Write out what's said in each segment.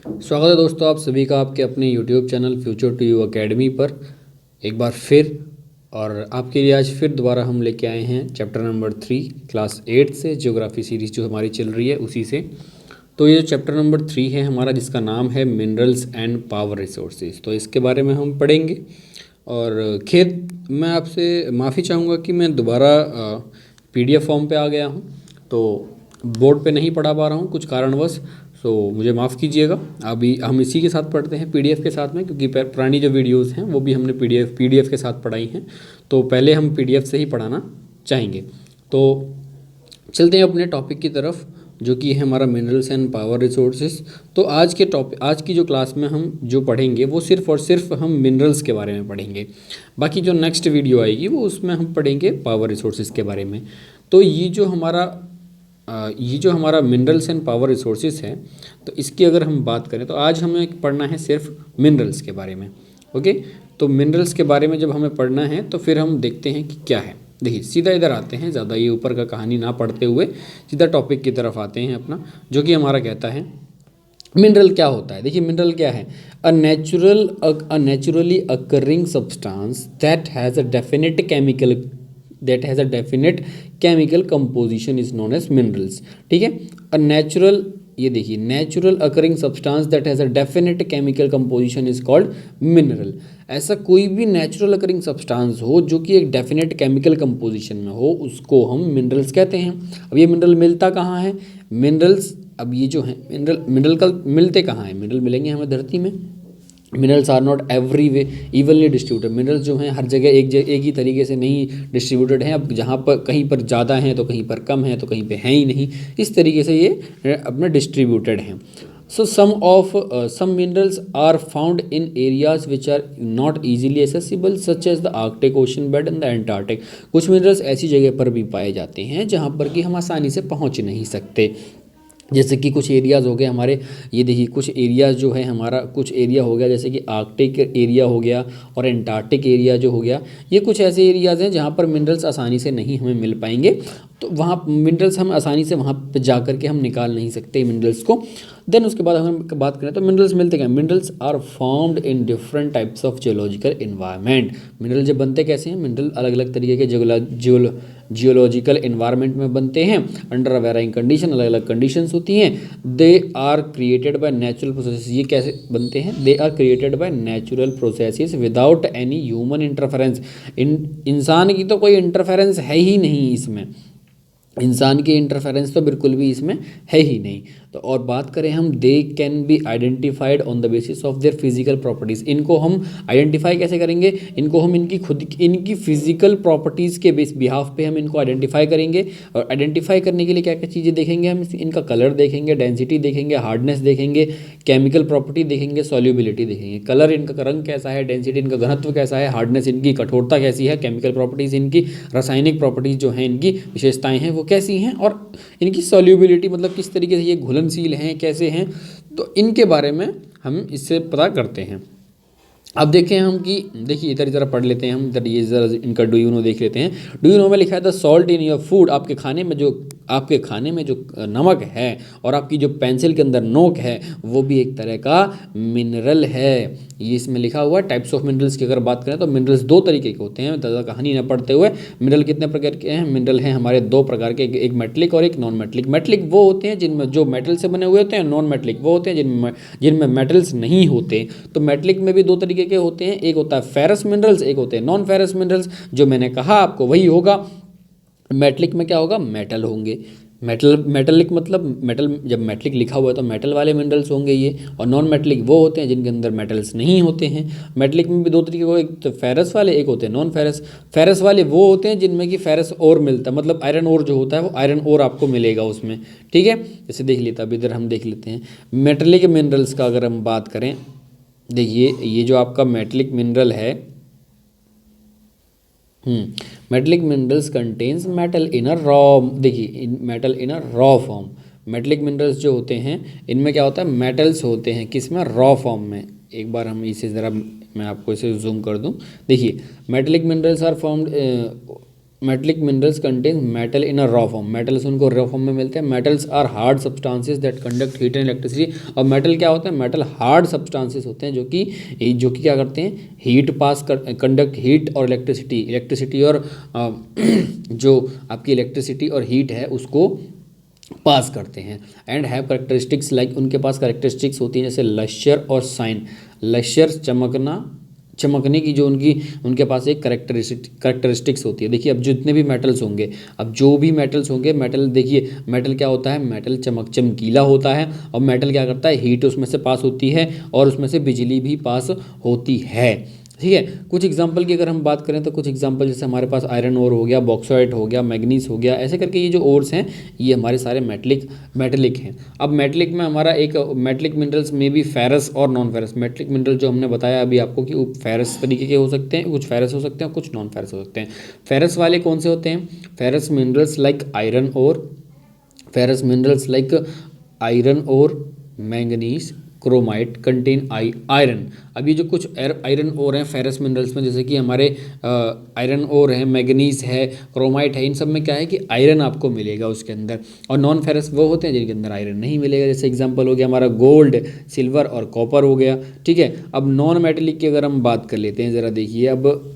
स्वागत है दोस्तों आप सभी का आपके अपने YouTube channel Future To You Academy पर एक बार फिर। और आपके लिए आज फिर दोबारा हम लेके आए हैं चैप्टर नंबर 3 क्लास 8 से ज्योग्राफी सीरीज़ जो हमारी चल रही है उसी से। तो ये जो चैप्टर नंबर 3 है हमारा, जिसका नाम है मिनरल्स एंड पावर रिसोर्सेज, तो इसके बारे में हम पढ़ेंगे। और मैं आपसे माफ़ी चाहूँगा कि मैं दोबारा PDF फॉर्म पे आ गया हूँ, तो बोर्ड पे नहीं पढ़ा पा रहा हूँ कुछ कारणवश, सो मुझे माफ़ कीजिएगा। अभी हम इसी के साथ पढ़ते हैं PDF के साथ में, क्योंकि पुरानी जो वीडियोस हैं वो भी हमने PDF के साथ पढ़ाई हैं, तो पहले हम PDF से ही पढ़ाना चाहेंगे। तो चलते हैं अपने टॉपिक की तरफ, जो कि है हमारा मिनरल्स एंड पावर रिसोर्सेज। तो आज की जो क्लास में हम जो पढ़ेंगे वो सिर्फ़ और सिर्फ हम मिनरल्स के बारे में पढ़ेंगे। बाकी जो नेक्स्ट वीडियो आएगी वो उसमें हम पढ़ेंगे पावर रिसोर्सेज के बारे में। तो ये जो हमारा मिनरल्स एंड पावर रिसोर्सेज है, तो इसकी अगर हम बात करें तो आज हमें पढ़ना है सिर्फ मिनरल्स के बारे में। ओके, तो मिनरल्स के बारे में जब हमें पढ़ना है तो फिर हम देखते हैं कि क्या है। देखिए सीधा इधर आते हैं, ज़्यादा ये ऊपर का कहानी ना पढ़ते हुए सीधा टॉपिक की तरफ आते हैं अपना, जो कि हमारा कहता है मिनरल क्या होता है। देखिए मिनरल क्या है, a naturally occurring substance that has a definite chemical composition is known as minerals. ठीक है, अ नेचुरल, ये देखिए natural occurring substance that has a definite chemical composition is called mineral. ऐसा कोई भी नेचुरल अकरिंग सब्सटेंस हो जो कि एक डेफिनेट केमिकल कंपोजिशन में हो, उसको हम मिनरल्स कहते हैं। अब ये मिनरल मिलता कहाँ है, मिनरल्स, अब ये जो है मिनरल का मिलते कहाँ हैं, मिनरल मिलेंगे हमें धरती में। Minerals are not everywhere evenly distributed. Minerals जो हैं हर जगह एक ही तरीके से नहीं डिस्ट्रीब्यूटेड हैं। अब जहाँ पर कहीं पर ज़्यादा हैं तो कहीं पर कम हैं तो कहीं पे हैं ही नहीं, इस तरीके से ये अपना डिस्ट्रीब्यूटेड हैं। सो some minerals are found in areas which are not easily accessible such as the Arctic ocean bed and the Antarctic। कुछ मिनरल्स ऐसी जगह पर भी पाए जाते हैं जहाँ पर कि हम आसानी से पहुँच नहीं सकते, जैसे कि कुछ एरियाज़ हो गए हमारे। ये देखिए कुछ एरियाज़ जो है हमारा, कुछ एरिया हो गया जैसे कि आर्कटिक एरिया हो गया और एंटार्क्टिक एरिया जो हो गया, ये कुछ ऐसे एरियाज़ हैं जहाँ पर मिनरल्स आसानी से नहीं हमें मिल पाएंगे। तो वहाँ मिनरल्स हम आसानी से वहाँ पे जा कर के हम निकाल नहीं सकते मिनरल्स को। देन उसके बाद हम बात करें तो मिनरल्स मिलते क्या, minerals are formed in different types of geological environment. Mineral जब बनते कैसे हैं, मिनरल अलग अलग तरीके के जियोलॉजिकल इन्वायरमेंट में बनते हैं अंडर अ वेराइंग कंडीशन, अलग अलग कंडीशंस होती हैं। They are created by natural process. ये कैसे बनते हैं, they are created by natural processes without any human interference. इंसान की तो कोई इंटरफेरेंस है ही नहीं इसमें, इंसान की इंटरफेरेंस तो बिल्कुल भी इसमें है ही नहीं। तो और बात करें हम, they can be identified on the basis of their physical properties. इनको हम आइडेंटिफाई कैसे करेंगे, इनको हम इनकी फिजिकल प्रॉपर्टीज़ के बिहाफ पे हम इनको आइडेंटिफाई करेंगे। और आइडेंटिफाई करने के लिए क्या क्या चीज़ें देखेंगे हम, इनका कलर देखेंगे, डेंसिटी देखेंगे, हार्डनेस देखेंगे, केमिकल प्रॉपर्टी देखेंगे, सॉल्युबिलिटी देखेंगे। कलर इनका रंग कैसा है, डेंसिटी इनका घनत्व कैसा है, हार्डनेस इनकी कठोरता कैसी है, केमिकल प्रॉपर्टीज़ इनकी रासायनिक प्रॉपर्टीज़ जो हैं इनकी विशेषताएं हैं वो कैसी हैं, और इनकी सॉल्युबिलिटी मतलब किस तरीके से ये घुलनशील हैं, कैसे हैं, तो इनके बारे में हम इससे पता करते हैं। अब देखें हम कि देखिए इधर इधर पढ़ लेते हैं हम, इधर ये ज़रा इनका डू यू नो देख लेते हैं। डू यू नो में लिखा है the salt in your food. आपके खाने में जो नमक है और आपकी जो पेंसिल के अंदर नोक है वो भी एक तरह का मिनरल है। ये इसमें लिखा हुआ है। टाइप्स ऑफ मिनरल्स की अगर बात करें तो मिनरल्स दो तरीके के होते हैं, ज़्यादा कहानी न पढ़ते हुए। मिनरल कितने प्रकार के हैं, मिनरल हैं हमारे दो प्रकार के, एक मेटलिक और एक नॉन मेटलिक। मेटलिक वो होते हैं जिनमें जो मेटल से बने हुए होते हैं, नॉन मेटलिक वो होते हैं जिनमें मेटल्स नहीं होते। तो मेटलिक में भी दो तरीके के होते हैं, एक होता है फेरस मिनरल्स, एक होते हैं नॉन फेरस मिनरल्स। जो मैंने कहा आपको वही होगा। मेटलिक में क्या होगा, मेटल होंगे। मेटलिक मतलब मेटल, जब मेटलिक लिखा हुआ है तो मेटल वाले मिनरल्स होंगे ये। और नॉन मेटलिक वो होते हैं जिनके अंदर मेटल्स नहीं होते हैं। मेटलिक में भी दो तरीके को, एक तो फेरस वाले, एक होते हैं नॉन फेरस। फेरस वाले वो होते हैं जिनमें कि फेरस और मिलता है, मतलब आयरन और जो होता है वो आयरन और आपको मिलेगा उसमें। ठीक है, जैसे देख लेता, अब इधर हम देख लेते हैं मेटलिक मिनरल्स का अगर हम बात करें। देखिए ये जो आपका मेटलिक मिनरल है, metallic minerals contains metal in a raw, देखिए metal in a raw form. Metallic minerals जो होते हैं इनमें क्या होता है, मेटल्स होते हैं किसमें, रॉ फॉर्म में। एक बार हम इसे ज़रा, मैं आपको इसे जूम कर दूं। देखिए metallic minerals are formed metallic minerals contain metal in a raw form, metals उनको रॉ फॉर्म में मिलते हैं। Metals are hard substances that conduct heat and electricity. और मेटल क्या होता है, मेटल हार्ड सब्सटेंसेस होते हैं जो कि क्या करते हैं, हीट पास कर, कंडक्ट हीट और इलेक्ट्रिसिटी और जो आपकी इलेक्ट्रिसिटी और हीट है उसको पास करते हैं। एंड हैव करेक्टरिस्टिक्स लाइक, उनके पास करेक्टरिस्टिक्स होती हैं जैसे लश्यर और शाइन। लश्यर चमकने की जो उनके पास एक करेक्टरिस्टिक्स होती है। देखिए अब जितने भी मेटल्स होंगे, मेटल देखिए, मेटल क्या होता है, मेटल चमकीला होता है, और मेटल क्या करता है, हीट उसमें से पास होती है और उसमें से बिजली भी पास होती है। ठीक है, कुछ एग्जांपल की अगर हम बात करें तो कुछ एग्जांपल जैसे हमारे पास आयरन ओर हो गया, बॉक्साइट हो गया, मैग्नीज हो गया, ऐसे करके ये जो ओर्स हैं ये हमारे सारे मेटलिक हैं। अब मेटलिक में हमारा एक मेटलिक मिनरल्स में भी फेरस और नॉन फेरस। मेटलिक मिनरल जो हमने बताया अभी आपको कि फेरस तरीके के हो सकते हैं, कुछ फेरस हो सकते हैं, कुछ नॉन फेरस हो सकते हैं। फेरस वाले कौन से होते हैं, फेरस मिनरल्स लाइक आयरन और मैंगनीज, क्रोमाइट कंटेन आयरन। अभी जो कुछ आयरन ओर हैं फेरस मिनरल्स में, जैसे कि हमारे आयरन ओर है, मैग्नीज है, क्रोमाइट है, इन सब में क्या है कि आयरन आपको मिलेगा उसके अंदर। और नॉन फेरस वो होते हैं जिनके अंदर आयरन नहीं मिलेगा, जैसे एग्जांपल हो गया हमारा गोल्ड, सिल्वर और कॉपर हो गया। ठीक है, अब नॉन मेटेलिक की अगर हम बात कर लेते हैं, ज़रा देखिए, अब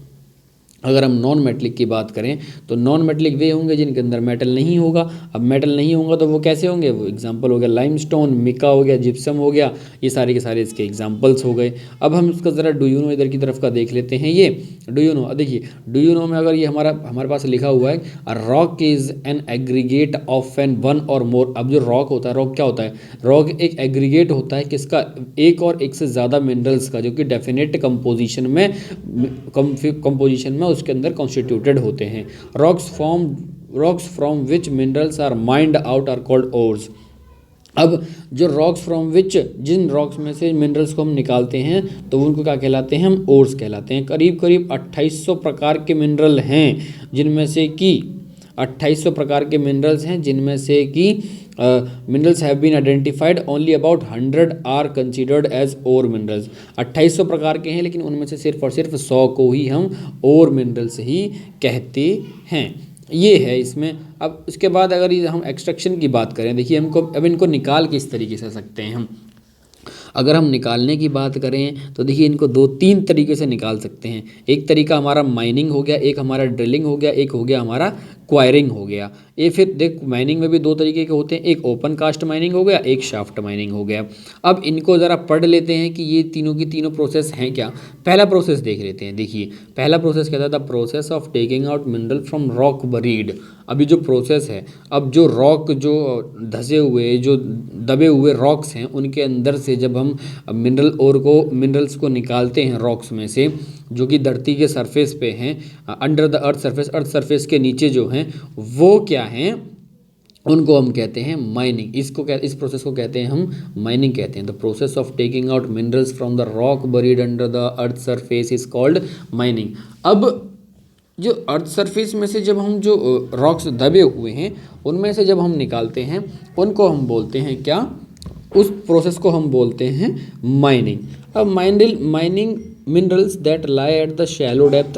अगर हम नॉन मेटलिक की बात करें तो नॉन मेटलिक वे होंगे जिनके अंदर मेटल नहीं होगा। अब मेटल नहीं होगा तो वो कैसे होंगे, वो एग्जांपल हो गया लाइमस्टोन, मिका हो गया, जिप्सम हो गया, ये सारे के सारे इसके एग्जांपल्स हो गए। अब हम इसका ज़रा डू यू नो इधर की तरफ का देख लेते हैं। ये डू यू नो, देखिए डू यू नो में अगर ये हमारे पास लिखा हुआ है rock is an aggregate of an one और मोर। अब जो रॉक होता है, रॉक क्या होता है, रॉक एक एग्रीगेट होता है किसका, एक से ज़्यादा मिनरल्स का, जो कि डेफिनेट कंपोजिशन में उसके अंदर कॉन्स्टिट्यूटेड होते हैं। Rocks from which minerals are mined out are called ores. अब जो रॉक्स फ्रॉम विच, जिन रॉक्स में से मिनरल्स को हम निकालते हैं तो उनको क्या कहलाते हैं, हम ओर्स कहलाते हैं। करीब 2800 प्रकार के मिनरल हैं जिनमें से कि 2800 प्रकार के मिनरल्स हैं जिनमें से कि minerals have been identified, only about 100 are considered as ore minerals. 2800 प्रकार के हैं लेकिन उनमें से सिर्फ और सिर्फ 100 को ही हम ओर मिनरल्स ही कहते हैं। ये है इसमें। अब उसके बाद अगर हम एक्सट्रैक्शन की बात करें, देखिए अब इनको निकाल किस तरीके से सकते हैं हम। अगर हम निकालने की बात करें तो देखिए इनको 2-3 तरीके से निकाल सकते हैं। एक तरीका हमारा माइनिंग हो गया, एक हमारा ड्रिलिंग हो गया, एक हो गया हमारा क्वायरिंग हो गया। ये फिर देख माइनिंग में भी 2 तरीके के होते हैं, एक ओपन कास्ट माइनिंग हो गया, एक शाफ्ट माइनिंग हो गया। अब इनको ज़रा पढ़ लेते हैं कि ये तीनों की तीनों प्रोसेस हैं क्या। पहला प्रोसेस देख लेते हैं। देखिए पहला प्रोसेस कहता है the process of taking out mineral from rock buried. अभी जो प्रोसेस है, अब जो रॉक, जो धसे हुए, जो दबे हुए रॉक्स हैं, उनके अंदर से जब हम मिनरल्स को निकालते हैं रॉक्स में से, जो कि धरती के सरफेस पे हैं, अंडर द अर्थ सरफेस के नीचे जो हैं वो क्या हैं, उनको हम कहते हैं माइनिंग। इस प्रोसेस को कहते हैं हम माइनिंग कहते हैं। The process of taking out minerals from the rock buried under the earth surface is called mining. अब जो अर्थ सरफेस में से जब हम जो रॉक्स दबे हुए हैं उनमें से जब हम निकालते हैं उनको हम बोलते हैं क्या, उस प्रोसेस को हम बोलते हैं माइनिंग। अब mining minerals that lie at the shallow depth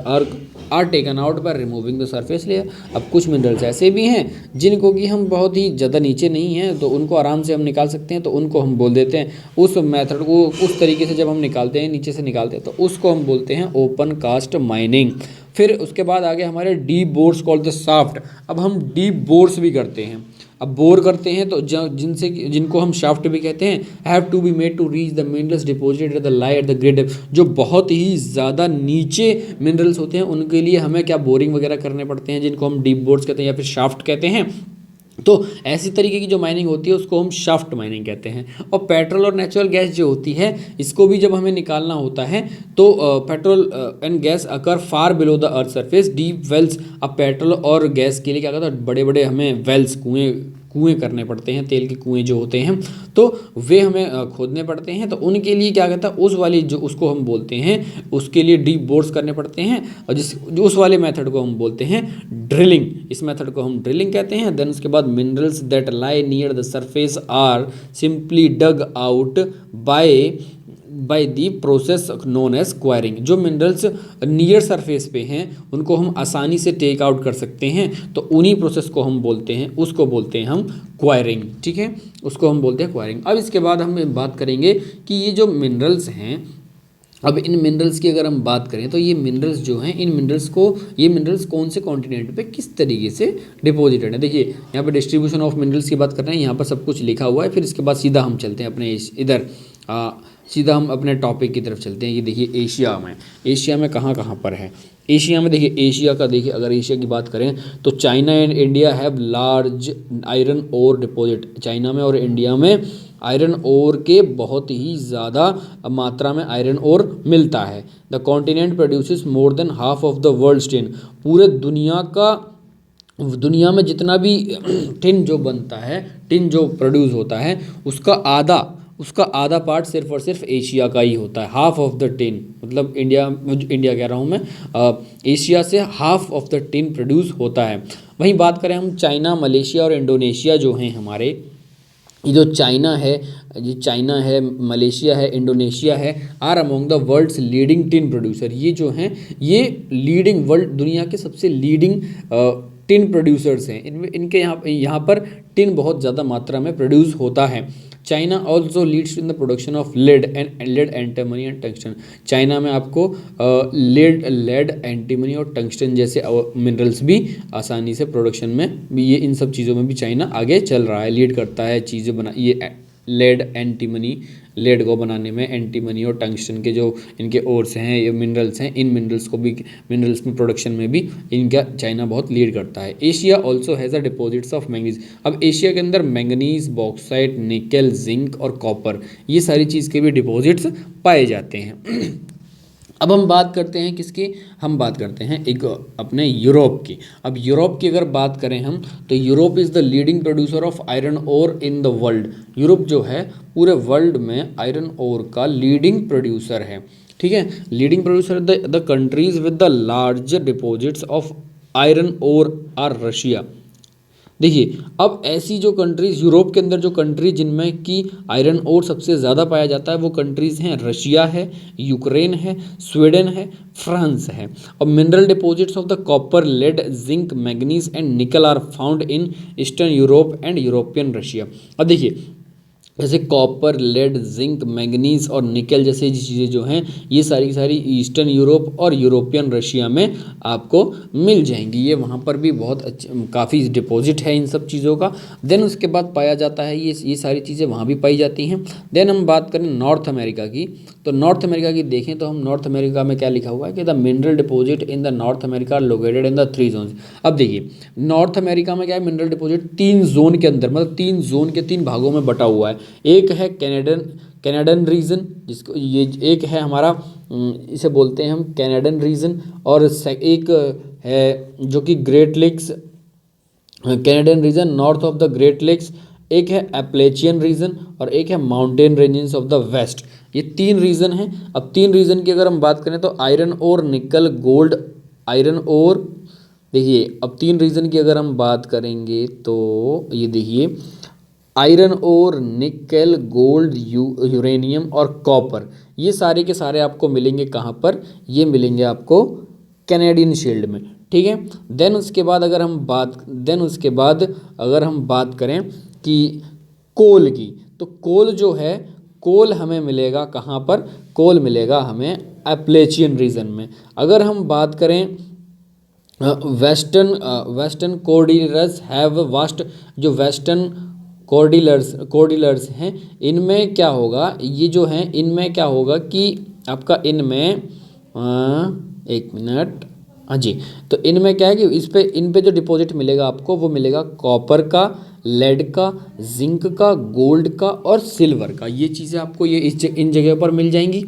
are taken out by removing the surface layer. अब कुछ मिनरल्स ऐसे भी हैं जिनको कि हम बहुत ही ज़्यादा नीचे नहीं हैं तो उनको आराम से हम निकाल सकते हैं, तो उनको हम बोल देते हैं, उस मेथड को उस तरीके से जब हम निकालते हैं, नीचे से निकालते हैं, तो उसको हम बोलते हैं ओपन कास्ट माइनिंग। फिर उसके बाद आगे हमारे deep bores called the shaft. अब हम डीप बोर्स भी करते हैं। अब बोर करते हैं तो जिनको हम शाफ्ट भी कहते हैं, have to be made to reach the minerals deposited at the lie at the grade. जो बहुत ही ज़्यादा नीचे मिनरल्स होते हैं उनके लिए हमें क्या बोरिंग वगैरह करने पड़ते हैं, जिनको हम डीप बोर्स कहते हैं या फिर शाफ्ट कहते हैं। तो ऐसी तरीके की जो माइनिंग होती है उसको हम शाफ्ट माइनिंग कहते हैं। और पेट्रोल और नेचुरल गैस जो होती है इसको भी जब हमें निकालना होता है तो petrol and gas occur far below the earth surface deep wells. अब पेट्रोल और गैस के लिए क्या कहता है, बड़े बड़े हमें वेल्स, कुएँ करने पड़ते हैं, तेल के कुएँ जो होते हैं तो वे हमें खोदने पड़ते हैं। तो उनके लिए क्या कहता है, उस वाली जो उसको हम बोलते हैं, उसके लिए डीप बोर्स करने पड़ते हैं, और जो उस वाले मेथड को हम बोलते हैं ड्रिलिंग। इस मेथड को हम ड्रिलिंग कहते हैं। देन उसके बाद minerals that lie near the surface are simply dug out by by the process known as quarrying. जो मिनरल्स नियर सरफेस पे हैं उनको हम आसानी से टेक आउट कर सकते हैं, तो उन्हीं प्रोसेस को हम बोलते हैं, उसको बोलते हैं हम क्वायरिंग। ठीक है, उसको हम बोलते हैं क्वायरिंग। अब इसके बाद हम बात करेंगे कि ये जो मिनरल्स हैं, अब इन मिनरल्स की अगर हम बात करें तो ये मिनरल्स जो हैं, इन मिनरल्स को, ये मिनरल्स कौन से कॉन्टिनेंट पे किस तरीके से डिपॉजिटेड है। देखिए यहाँ पे डिस्ट्रीब्यूशन ऑफ मिनरल्स की बात कर रहे हैं, यहाँ पर सब कुछ लिखा हुआ है। फिर इसके बाद सीधा हम चलते हैं अपने इधर सीधा हम अपने टॉपिक की तरफ चलते हैं। ये देखिए एशिया में कहाँ कहाँ पर है। एशिया में देखिए, एशिया का देखिए, अगर एशिया की बात करें तो China and India have large iron ore deposit. China में और इंडिया में आयरन ओर के बहुत ही ज़्यादा मात्रा में आयरन ओर मिलता है। The continent produces more than half of the world tin. पूरे दुनिया में जितना भी टिन जो बनता है, टिन जो प्रोड्यूस होता है, उसका आधा पार्ट सिर्फ और सिर्फ एशिया का ही होता है। हाफ ऑफ द टिन, मतलब इंडिया कह रहा हूँ मैं, एशिया से half of the tin produce होता है। वहीं बात करें हम चाइना, मलेशिया और इंडोनेशिया जो हैं हमारे, ये जो चाइना है, मलेशिया है, इंडोनेशिया है, are among the world's leading tin producer. ये जो हैं, ये लीडिंग, वर्ल्ड दुनिया के सबसे लीडिंग टिन प्रोड्यूसर्स हैं। इनके यहाँ पर टिन बहुत ज़्यादा मात्रा में प्रोड्यूस होता है। China also leads in the production of lead, antimony and tungsten. China में आपको लेड, एंटीमनी और टंगस्टन जैसे मिनरल्स भी आसानी से प्रोडक्शन में, ये इन सब चीज़ों में भी चाइना आगे चल रहा है, लीड करता है चीज़ें बना, ये लेड, एंटीमनी, लेड को बनाने में, एंटीमनी और टंगस्टन के जो इनके ओर्स हैं, ये मिनरल्स हैं, इन मिनरल्स को भी, मिनरल्स में प्रोडक्शन में भी इनका चाइना बहुत लीड करता है। Asia also has a deposits of manganese. अब एशिया के अंदर मैंगनीज, बॉक्साइट, निकल, जिंक और कॉपर, ये सारी चीज़ के भी डिपॉजिट्स पाए जाते हैं। अब हम बात करते हैं किसकी, हम बात करते हैं एक अपने यूरोप की। अब यूरोप की अगर बात करें हम, तो Europe is the leading producer of iron ore in the world. Europe जो है पूरे वर्ल्ड में आयरन ओर का लीडिंग प्रोड्यूसर है। ठीक है, leading producer the countries with the larger deposits of iron ore are Russia. देखिए, अब ऐसी जो कंट्रीज़, यूरोप के अंदर जो कंट्रीज जिनमें कि आयरन ओर सबसे ज़्यादा पाया जाता है, वो कंट्रीज़ हैं रशिया है, यूक्रेन है, स्वीडन है, फ्रांस है। और mineral deposits of the copper, lead, zinc, manganese and nickel are found in eastern Europe and European Russia. अब देखिए, जैसे कॉपर, लेड, जिंक, मैंगनीज और निकल जैसे चीज़ें जो हैं, ये सारी की सारी ईस्टर्न यूरोप और यूरोपियन रशिया में आपको मिल जाएंगी। ये वहाँ पर भी बहुत अच्छे, काफ़ी डिपॉजिट है इन सब चीज़ों का। देन उसके बाद पाया जाता है, ये सारी चीज़ें वहाँ भी पाई जाती हैं। देन हम बात करें नॉर्थ अमेरिका की, तो नॉर्थ अमेरिका की देखें तो हम नॉर्थ अमेरिका में क्या लिखा हुआ है कि the mineral deposit in the North America located in the 3 zones. अब देखिए, नॉर्थ अमेरिका में क्या है, मिनरल डिपॉजिट 3 जोन के अंदर, मतलब 3 जोन के 3 भागों में बटा हुआ है। एक है कैनेडन रीजन, जिसको ये एक है हमारा, इसे बोलते हैं हम कैनेडन रीजन, और एक है जो कि great lakes, Canadian region north of the great lakes, एक है एप्लेचियन रीजन और एक है mountain ranges of the west. ये 3 रीजन हैं। अब 3 रीजन की अगर हम बात करें तो आयरन और निकल, गोल्ड, आयरन और, देखिए अब 3 रीजन की अगर हम बात करेंगे तो ये देखिए, आयरन और निकल, गोल्ड, यूरेनियम और कॉपर, ये सारे के सारे आपको मिलेंगे कहाँ पर, ये मिलेंगे आपको कैनेडियन शील्ड में। ठीक है, देन उसके बाद अगर हम बात करें कि कोल की, तो कोल जो है, कोल हमें मिलेगा कहाँ पर, कोल मिलेगा हमें एप्लेचियन रीजन में। अगर हम बात करें वेस्टर्न कोर्डिलर्स हैव वास्ट, जो वेस्टर्न कोर्डिलर्स हैं, इनमें क्या होगा, ये जो हैं इनमें क्या होगा कि आपका इनमें एक मिनट, हाँ जी, तो इनमें क्या है कि इन पे जो डिपॉजिट मिलेगा आपको, वो मिलेगा कॉपर का, लेड का, जिंक का, गोल्ड का और सिल्वर का। ये चीज़ें आपको ये इन जगह पर मिल जाएंगी।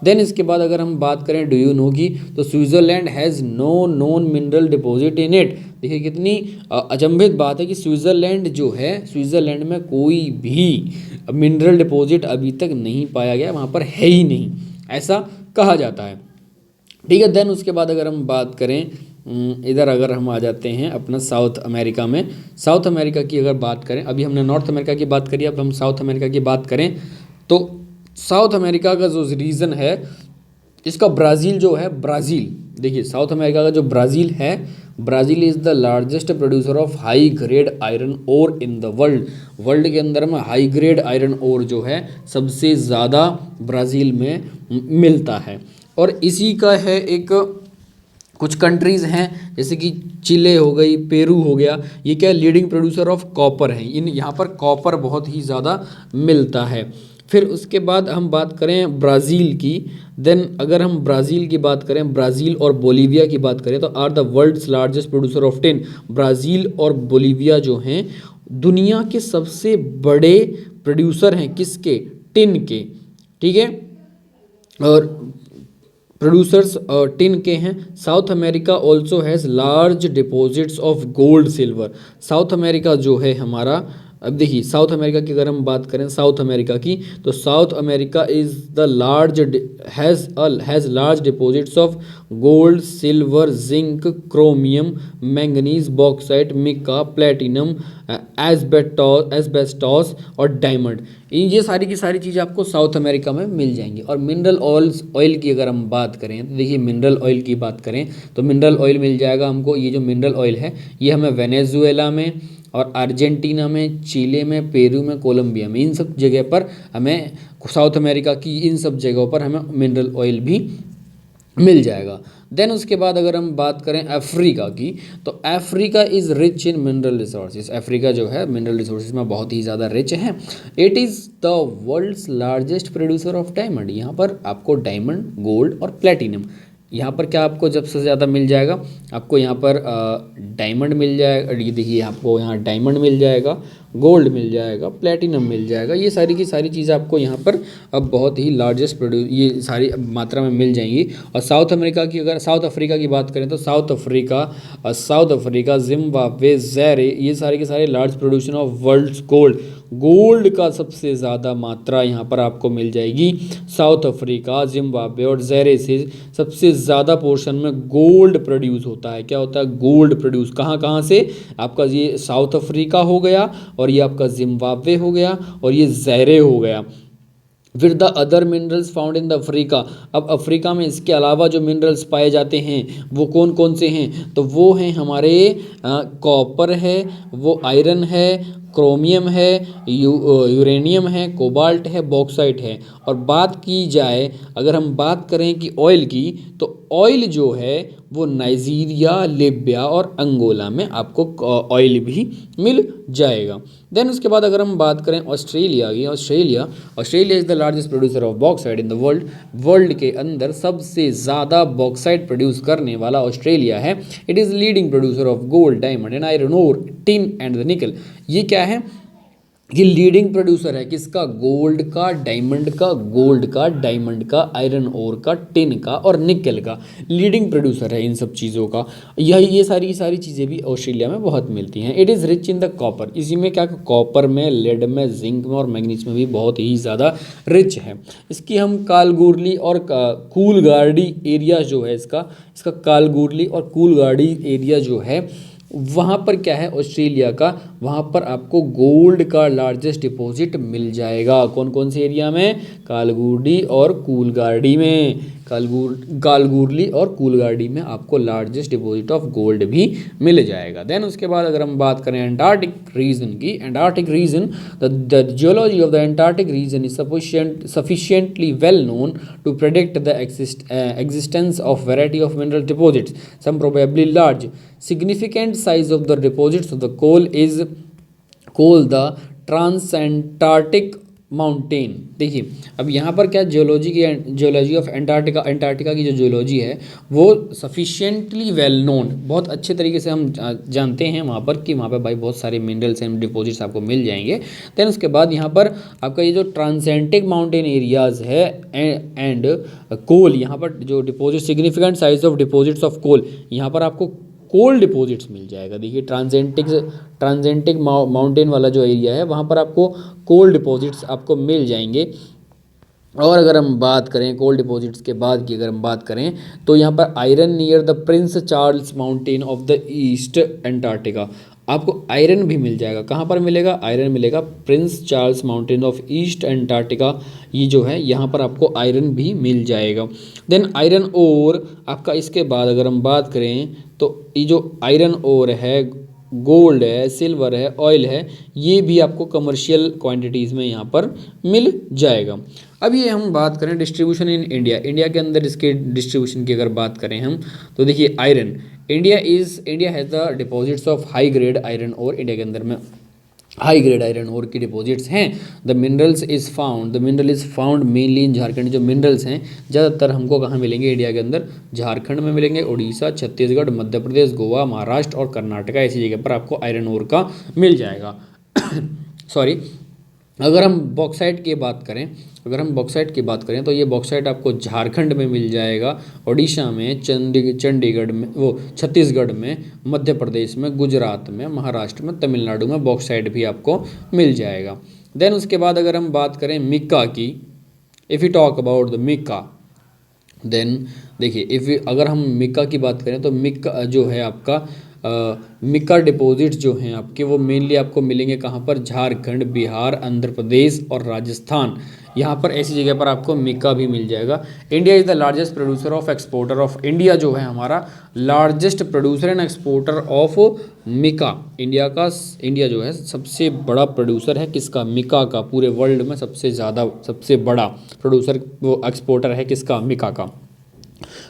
देन इसके बाद अगर हम बात करें डू यू नो की, तो Switzerland has no known mineral deposit in it. देखिए कितनी अचंभित बात है कि स्विट्ज़रलैंड जो है, स्विट्ज़रलैंड में कोई भी मिनरल डिपॉजिट अभी तक नहीं पाया गया, वहाँ पर है ही नहीं, ऐसा कहा जाता है। ठीक है, देन उसके बाद अगर हम बात करें इधर, अगर हम आ जाते हैं अपना साउथ अमेरिका में, साउथ अमेरिका की अगर बात करें, अभी हमने नॉर्थ अमेरिका की बात करी, अब हम साउथ अमेरिका की बात करें तो साउथ अमेरिका का जो रीजन है इसका ब्राज़ील जो है, ब्राज़ील देखिए साउथ अमेरिका का जो ब्राज़ील है, Brazil is the largest producer of high grade iron ore in the world. World के अंदर में हाई ग्रेड आयरन ओर जो है सबसे ज़्यादा ब्राज़ील में मिलता है। और इसी का है एक कुछ कंट्रीज़ हैं जैसे कि चिले हो गई, पेरू हो गया, ये क्या लीडिंग प्रोड्यूसर ऑफ कॉपर हैं। इन यहाँ पर कॉपर बहुत ही ज़्यादा मिलता है। फिर उसके बाद हम बात करें ब्राज़ील की, देन अगर हम ब्राज़ील की बात करें, ब्राज़ील और बोलीविया की बात करें तो are the world's largest producer of tin. Brazil और बोलीविया जो हैं दुनिया के सबसे बड़े प्रोड्यूसर हैं किसके, टिन के, ठीक है। और प्रोड्यूसर्स टिन के हैं। South America also has large deposits of gold silver. South America जो है हमारा, अब देखिए साउथ अमेरिका की अगर हम बात करें साउथ अमेरिका की, तो South America is the large has large deposits of gold, silver, zinc, chromium, manganese, bauxite, mica, platinum, asbestos और डायमंड। ये सारी की सारी चीज़ें आपको साउथ अमेरिका में मिल जाएंगी। और मिनरल ऑयल की अगर हम बात करें तो देखिए मिनरल ऑयल की बात करें तो मिनरल ऑयल मिल जाएगा हमको। ये जो मिनरल ऑयल है ये हमें वेनेजुएला में और अर्जेंटीना में, चिले में, पेरू में, कोलंबिया में, इन सब जगह पर हमें, साउथ अमेरिका की इन सब जगहों पर हमें मिनरल ऑयल भी मिल जाएगा। देन उसके बाद अगर हम बात करें अफ्रीका की, तो Africa is rich in mineral resources. Africa जो है मिनरल रिसोर्सेज में बहुत ही ज़्यादा रिच है। It is the world's largest producer of diamond. यहाँ पर आपको डायमंड, गोल्ड और प्लेटिनम, यहाँ पर क्या आपको जब से ज़्यादा मिल जाएगा, आपको यहाँ पर डायमंड मिल जाएगा, ये देखिए आपको यहाँ डायमंड मिल जाएगा, गोल्ड मिल जाएगा, प्लेटिनम मिल जाएगा। ये सारी की सारी चीज़ें आपको यहाँ पर अब बहुत ही लार्जेस्ट ये सारी मात्रा में मिल जाएंगी। और साउथ अमेरिका की अगर साउथ अफ्रीका की बात करें तो साउथ अफ्रीका, जिम्बाब्वे, ज़ैरे, ये सारे के सारे large production of world's gold. Gold का सबसे ज़्यादा मात्रा यहाँ पर आपको मिल जाएगी। साउथ अफ्रीका, जिम्बाब्वे और ज़ैरे से सबसे ज़्यादा पोर्शन में गोल्ड प्रोड्यूस होता है। क्या होता है, गोल्ड प्रोड्यूस कहाँ कहाँ से, आपका ये साउथ अफ्रीका हो गया, और ये आपका जिम्बाब्वे हो गया, और ये ज़ैरे हो गया। फिर the other minerals found in the Africa. अब अफ्रीका में इसके अलावा जो मिनरल्स पाए जाते हैं वो कौन कौन से हैं, तो वो हैं हमारे कॉपर है, वो आयरन है, क्रोमियम है, यूरेनियम है, कोबाल्ट है, बॉक्साइट है। और बात की जाए, अगर हम बात करें कि ऑयल की, तो ऑयल जो है वो नाइजीरिया, लीबिया और अंगोला में आपको ऑयल भी मिल जाएगा। देन उसके बाद अगर हम बात करें ऑस्ट्रेलिया की, Australia is the largest producer of bauxite in the world. World के अंदर सबसे ज़्यादा बॉक्साइट प्रोड्यूस करने वाला ऑस्ट्रेलिया है। It is leading producer of gold, diamond and iron ore, tin and the nickel. ये क्या है, ये लीडिंग प्रोड्यूसर है किसका, गोल्ड का, डायमंड का, आयरन ओर का, टिन का और निकल का। लीडिंग प्रोड्यूसर है इन सब चीज़ों का। ये सारी चीज़ें भी ऑस्ट्रेलिया में बहुत मिलती हैं। It is rich in the copper. इसी में क्या, कॉपर में, लेड में, जिंक में और मैग्नीज में भी बहुत ही ज़्यादा रिच है। इसकी हम कालगुरली और कूलगार्डी एरिया जो है इसका कालगुरली और कूलगार्डी एरिया जो है वहाँ पर क्या है ऑस्ट्रेलिया का, वहाँ पर आपको गोल्ड का लार्जेस्ट डिपॉजिट मिल जाएगा। कौन कौन से एरिया में, कालगुरली और कूलगार्डी में, कालगुरली और कूलगार्डी में आपको लार्जेस्ट डिपॉजिट ऑफ गोल्ड भी मिल जाएगा। देन उसके बाद अगर हम बात करें एंटार्क्टिक रीजन की, Antarctic region, the geology of the Antarctic region is sufficiently well known to predict the existence of variety of mineral deposits, some probably large. Significant size of the deposits of the coal is called the transantarctic mountain. देखिए अब यहाँ पर क्या, geology of Antarctica की जो geology है वो sufficiently well known, बहुत अच्छे तरीके से हम जानते हैं वहाँ पर कि वहाँ पर भाई बहुत सारे मिनरल्स एंड डिपॉजिट्स आपको मिल जाएंगे। देन उसके बाद यहाँ पर आपका ये जो ट्रांसेंटिक माउंटेन एरियाज़ है एंड कोल, यहाँ पर जो deposit, significant size of deposits of coal, यहाँ पर आपको कोल डिपॉजिट्स मिल जाएगा। देखिए ट्रांसेंटिक माउंटेन वाला जो एरिया है वहाँ पर आपको कोल डिपॉजिट्स आपको मिल जाएंगे। और अगर हम बात करें कोल डिपॉजिट्स के बाद की, अगर हम बात करें तो यहाँ पर iron near the Prince Charles mountain of the east Antarctica. आपको आयरन भी मिल जाएगा। कहाँ पर मिलेगा? आयरन मिलेगा Prince Charles mountain of east Antarctica, ये जो है यहाँ पर आपको आयरन भी मिल जाएगा। देन आयरन ओर आपका, इसके बाद अगर हम बात करें तो ये जो आयरन ओर है, गोल्ड है, सिल्वर है, ऑयल है, ये भी आपको कमर्शियल क्वांटिटीज़ में यहाँ पर मिल जाएगा। अब ये हम बात करें डिस्ट्रीब्यूशन इन इंडिया, इंडिया के अंदर इसके डिस्ट्रीब्यूशन की अगर बात करें हम, तो देखिए iron, India has the deposits of high grade iron और, इंडिया के अंदर में हाई ग्रेड आयरन और की डिपॉजिट्स हैं। The mineral is found mainly इन झारखंड। जो मिनरल्स हैं ज़्यादातर हमको कहाँ मिलेंगे? इंडिया के अंदर झारखंड में मिलेंगे, उड़ीसा, छत्तीसगढ़, मध्य प्रदेश, गोवा, महाराष्ट्र और कर्नाटका, ऐसी जगह पर आपको आयरन और का मिल जाएगा। सॉरी, अगर हम बॉक्साइट की बात करें तो ये बॉक्साइट आपको झारखंड में मिल जाएगा, उड़ीसा में, चंडीगढ़ में, वो छत्तीसगढ़ में, मध्य प्रदेश में, गुजरात में, महाराष्ट्र में, तमिलनाडु में बॉक्साइट भी आपको मिल जाएगा। देन उसके बाद अगर हम बात करें मिक्का की, if you talk about the mica, then देखिए अगर हम मिक्का की बात करें तो मिक्का जो है आपका मिक्का डिपॉजिट्स जो हैं आपके, वो मेनली आपको मिलेंगे कहाँ पर? झारखंड, बिहार, आंध्र प्रदेश और राजस्थान, यहाँ पर ऐसी जगह पर आपको मिक्का भी मिल जाएगा। India is the largest producer of exporter of, India जो है हमारा largest producer and exporter of Mika, India जो है सबसे बड़ा प्रोड्यूसर है किसका? मिक्का का। पूरे वर्ल्ड में सबसे बड़ा प्रोड्यूसर वो एक्सपोर्टर है किसका? मिक्का का।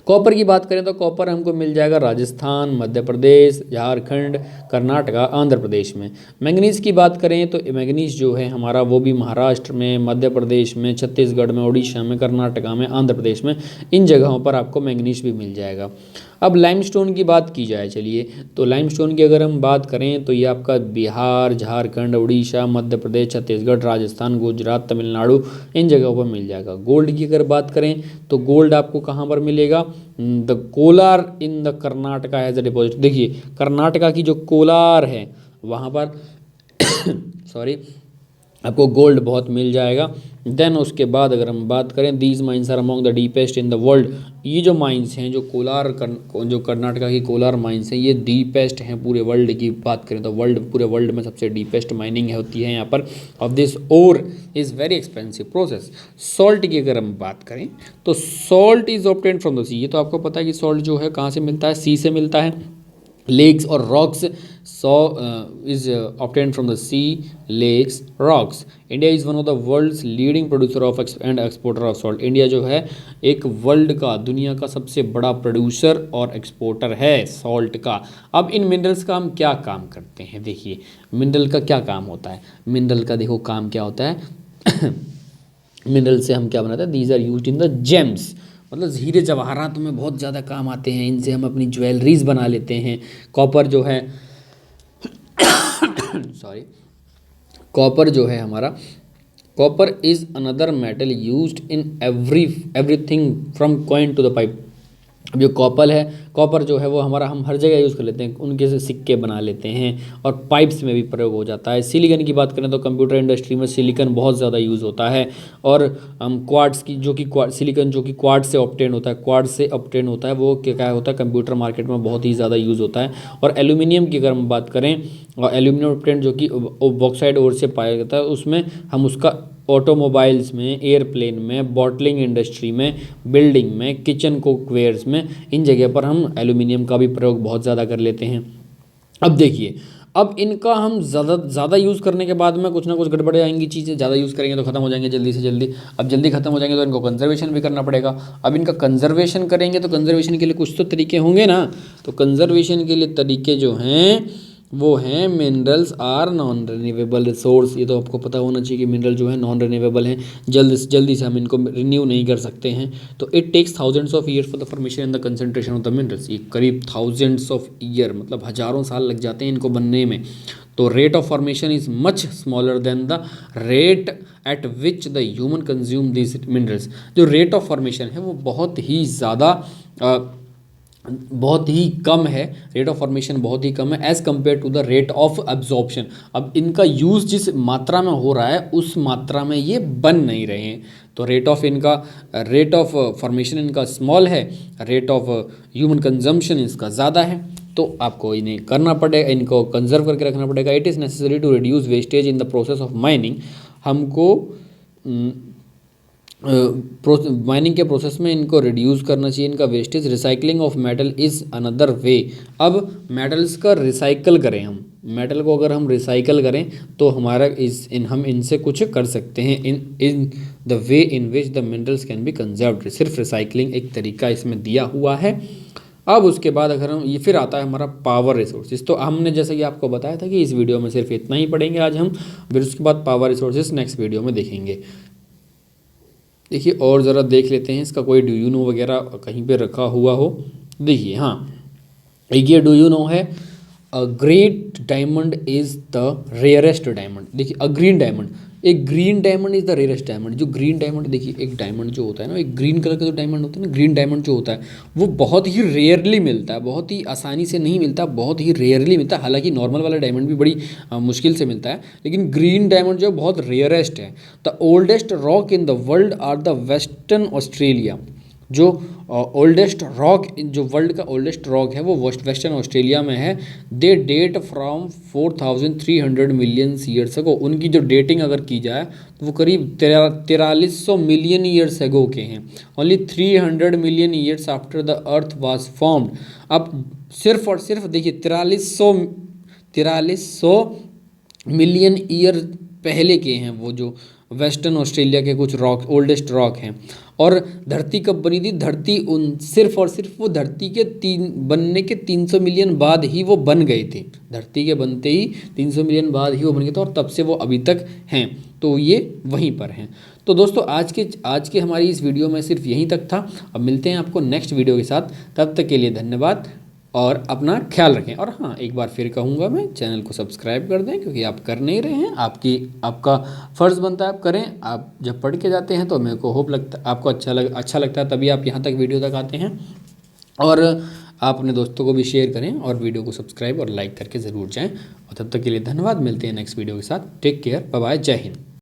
कॉपर की बात करें तो कॉपर हमको मिल जाएगा राजस्थान, मध्य प्रदेश, झारखंड, कर्नाटका, आंध्र प्रदेश में। मैंगनीज़ की बात करें तो मैंगनीज़ जो है हमारा वो भी महाराष्ट्र में, मध्य प्रदेश में, छत्तीसगढ़ में, उड़ीसा में, कर्नाटका में, आंध्र प्रदेश में, इन जगहों पर आपको मैंगनीज़ भी मिल जाएगा। अब लाइमस्टोन की बात की जाए, चलिए तो लाइमस्टोन की अगर हम बात करें तो ये आपका बिहार, झारखंड, उड़ीसा, मध्य प्रदेश, छत्तीसगढ़, राजस्थान, गुजरात, तमिलनाडु, इन जगहों पर मिल जाएगा। गोल्ड की अगर बात करें तो गोल्ड आपको कहाँ पर मिलेगा? The Kolar in the Karnataka has a deposit. देखिए कर्नाटका की जो कोलार है वहाँ पर सॉरी आपको गोल्ड बहुत मिल जाएगा। देन उसके बाद अगर हम बात करें, these mines are among the deepest in the world, ये जो माइंस हैं, जो कर्नाटका की कोलार माइंस हैं, ये डीपेस्ट हैं पूरे वर्ल्ड की बात करें तो पूरे वर्ल्ड में सबसे डीपेस्ट माइनिंग होती है यहाँ पर। Of this ore is very expensive process. Salt की अगर हम बात करें तो salt is obtained from the sea, ये तो आपको पता है कि सॉल्ट जो है कहाँ से मिलता है? सी से मिलता है। लेक्स और rocks is obtained from the sea, lakes, rocks. India is one of the world's leading producer of and exporter of salt. India जो है एक वर्ल्ड का, दुनिया का सबसे बड़ा प्रोड्यूसर और एक्सपोर्टर है सॉल्ट का। अब इन मिनरल्स का हम क्या काम करते हैं? देखिए मिनरल का क्या काम होता है? मिनरल का देखो काम क्या होता है मिनरल से हम क्या बनाते हैं? These are used in the gems, मतलब हीरे जवाहरात में बहुत ज़्यादा काम आते हैं, इनसे हम अपनी ज्वेलरीज बना लेते हैं। कॉपर जो है कॉपर जो है हमारा, copper is another metal used in everything from coin to the pipe. अब जो कॉपर जो है वो हमारा हम हर जगह यूज़ कर लेते हैं, उनके से सिक्के बना लेते हैं और पाइप्स में भी प्रयोग हो जाता है। सिलिकन की बात करें तो कंप्यूटर इंडस्ट्री में सिलिकन बहुत ज़्यादा यूज़ होता है। और हम क्वार्ट्स की सिलिकन जो कि क्वार्ट्स से ऑब्टेन होता है वो क्या होता है? कंप्यूटर मार्केट में बहुत ही ज़्यादा यूज़ होता है। और एल्यूमिनियम की अगर हम बात करें, और एल्यूमिनियम ऑब्टेन जो कि बॉक्साइड ओर से पाया जाता है, उसमें हम उसका ऑटोमोबाइल्स में, एयरप्लेन में, बॉटलिंग इंडस्ट्री में, बिल्डिंग में, किचन कुकवेयर्स में, इन जगह पर हम एल्यूमिनियम का भी प्रयोग बहुत ज़्यादा कर लेते हैं। अब देखिए, अब इनका हम ज़्यादा यूज़ करने के बाद में कुछ ना कुछ गड़बड़ आएंगी चीज़ें, ज़्यादा यूज़ करेंगे तो ख़त्म हो जाएंगे जल्दी से जल्दी। अब जल्दी ख़त्म हो जाएंगे तो इनको कंजर्वेशन भी करना पड़ेगा। अब इनका कंजर्वेशन करेंगे तो कंजर्वेशन के लिए कुछ तो तरीके होंगे ना, तो कंजर्वेशन के लिए तरीके जो हैं वो हैं, minerals are non renewable resource. ये तो आपको पता होना चाहिए कि मिनरल जो है नॉन रिन्यूएबल हैं, जल्दी से हम इनको रिन्यू नहीं कर सकते हैं। तो it takes thousands of year for the formation and the concentration of the minerals. ये करीब थाउजेंड्स ऑफ ईयर, मतलब हज़ारों साल लग जाते हैं इनको बनने में। तो rate of formation is much smaller than the rate at which the human consume this minerals. जो रेट ऑफ फॉर्मेशन है वो बहुत ही कम है, रेट ऑफ फॉर्मेशन बहुत ही कम है as compare to the rate of absorption. अब इनका यूज़ जिस मात्रा में हो रहा है उस मात्रा में ये बन नहीं रहे हैं, तो रेट ऑफ फॉर्मेशन इनका स्मॉल है, रेट ऑफ ह्यूमन कंजम्पशन इसका ज़्यादा है। तो आपको इन्हें करना पड़ेगा, इनको कंजर्व करके रखना पड़ेगा। It is necessary to reduce wastage in the process of mining. हमको माइनिंग के प्रोसेस में इनको रिड्यूस करना चाहिए, इनका wastage. Recycling of metal is another way. अब मेटल्स का रिसाइकल करें, हम मेटल को अगर हम रिसाइकल करें तो हमारा हम इनसे कुछ कर सकते हैं। In the way in which the minerals can be conserved. सिर्फ रिसाइकलिंग एक तरीका इसमें दिया हुआ है। अब उसके बाद अगर हम ये फिर आता है हमारा पावर रिसोर्सेज। तो हमने जैसे कि आपको बताया था कि इस वीडियो में सिर्फ इतना ही पढ़ेंगे आज हम, फिर उसके बाद पावर रिसोर्सेज नेक्स्ट वीडियो में देखेंगे। देखिए और ज़रा देख लेते हैं इसका कोई डू यू नो वगैरह कहीं पे रखा हुआ हो। देखिए हाँ, ये डू यू नो है, a great diamond is the rarest diamond. देखिए अ ग्रीन डायमंड, एक green diamond is the rarest diamond. जो ग्रीन डायमंड, देखिए एक डायमंड जो होता है ना, एक ग्रीन कलर का जो डायमंड होता है ना, ग्रीन डायमंड जो होता है वो बहुत ही रेयरली मिलता है, बहुत ही आसानी से नहीं मिलता, बहुत ही रेयरली मिलता है। हालांकि नॉर्मल वाला डायमंड भी बड़ी मुश्किल से मिलता है, लेकिन ग्रीन डायमंड जो बहुत रेयरेस्ट है। The oldest rock in the world are the western Australia. जो ओल्डेस्ट रॉक, जो वर्ल्ड का ओल्डेस्ट रॉक है वो वेस्टर्न ऑस्ट्रेलिया में है। They date from 4300 million years ago. उनकी जो डेटिंग अगर की जाए तो वो करीब 4300 मिलियन ईयर्स अगो के हैं। Only 300 million years after the earth was formed. अब सिर्फ और सिर्फ देखिए 4300 मिलियन ईयर पहले के हैं वो जो वेस्टर्न ऑस्ट्रेलिया के कुछ रॉक, ओल्डेस्ट रॉक हैं। और धरती कब बनी थी? धरती उन सिर्फ और सिर्फ वो धरती के बनने के 300 मिलियन बाद ही वो बन गए थे। धरती के बनते ही 300 मिलियन बाद ही वो बन गए थे और तब से वो अभी तक हैं, तो ये वहीं पर हैं। तो दोस्तों आज के हमारी इस वीडियो में सिर्फ यहीं तक था। अब मिलते हैं आपको नेक्स्ट वीडियो के साथ, तब तक के लिए धन्यवाद और अपना ख्याल रखें। और हाँ, एक बार फिर कहूँगा मैं, चैनल को सब्सक्राइब कर दें, क्योंकि आप कर नहीं रहे हैं। आपका फ़र्ज़ बनता है आप करें। आप जब पढ़ के जाते हैं तो मेरे को होप लगता आपको अच्छा लगता है, तभी आप यहाँ तक वीडियो तक आते हैं। और आप अपने दोस्तों को भी शेयर करें और वीडियो को सब्सक्राइब और लाइक करके ज़रूर जाएँ। और तब तक के लिए धन्यवाद। मिलते हैं नेक्स्ट वीडियो के साथ। टेक केयर, बाय बाय, जय हिंद।